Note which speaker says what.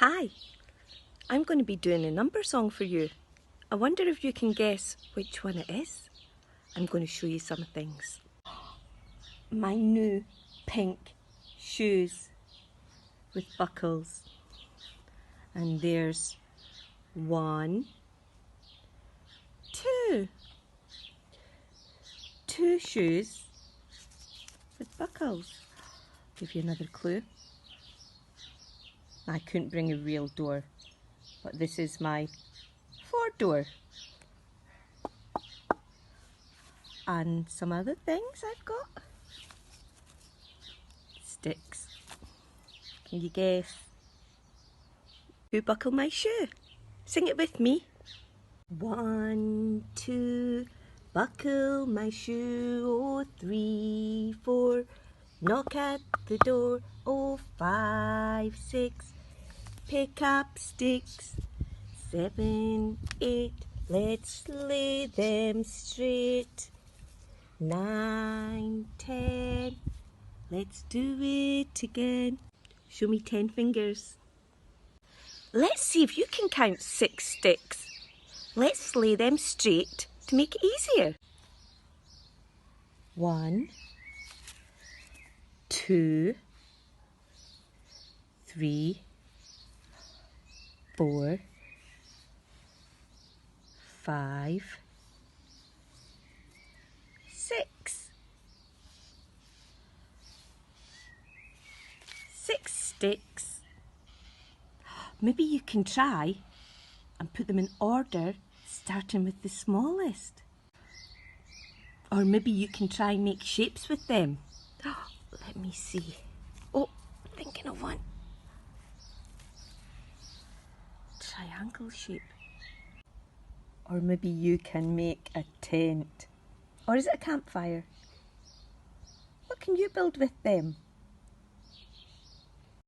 Speaker 1: Hi, I'm going to be doing a number song for you. I wonder if you can guess which one it is. I'm going to show you some things. My new pink shoes with buckles. And there's 1, 2. 2 shoes with buckles. Give you another clue. I couldn't bring a real door, but this is my 4-door. And some other things I've got. Sticks. Can you guess? Who buckled my shoe? Sing it with me. 1, 2, buckle my shoe. Oh, 3, 4, knock at the door. Oh, 5, 6, pick up sticks. 7, 8, let's lay them straight. 9, 10, let's do it again. Show me 10 fingers. Let's see if you can count 6 sticks. Let's lay them straight to make it easier. 1, 2, 3, 4, 5, 6. 6 sticks. Maybe you can try and put them in order, starting with the smallest. Or maybe you can try and make shapes with them. Let me see. Oh, thinking of one. Triangle shape. Or maybe you can make a tent. Or is it a campfire? What can you build with them?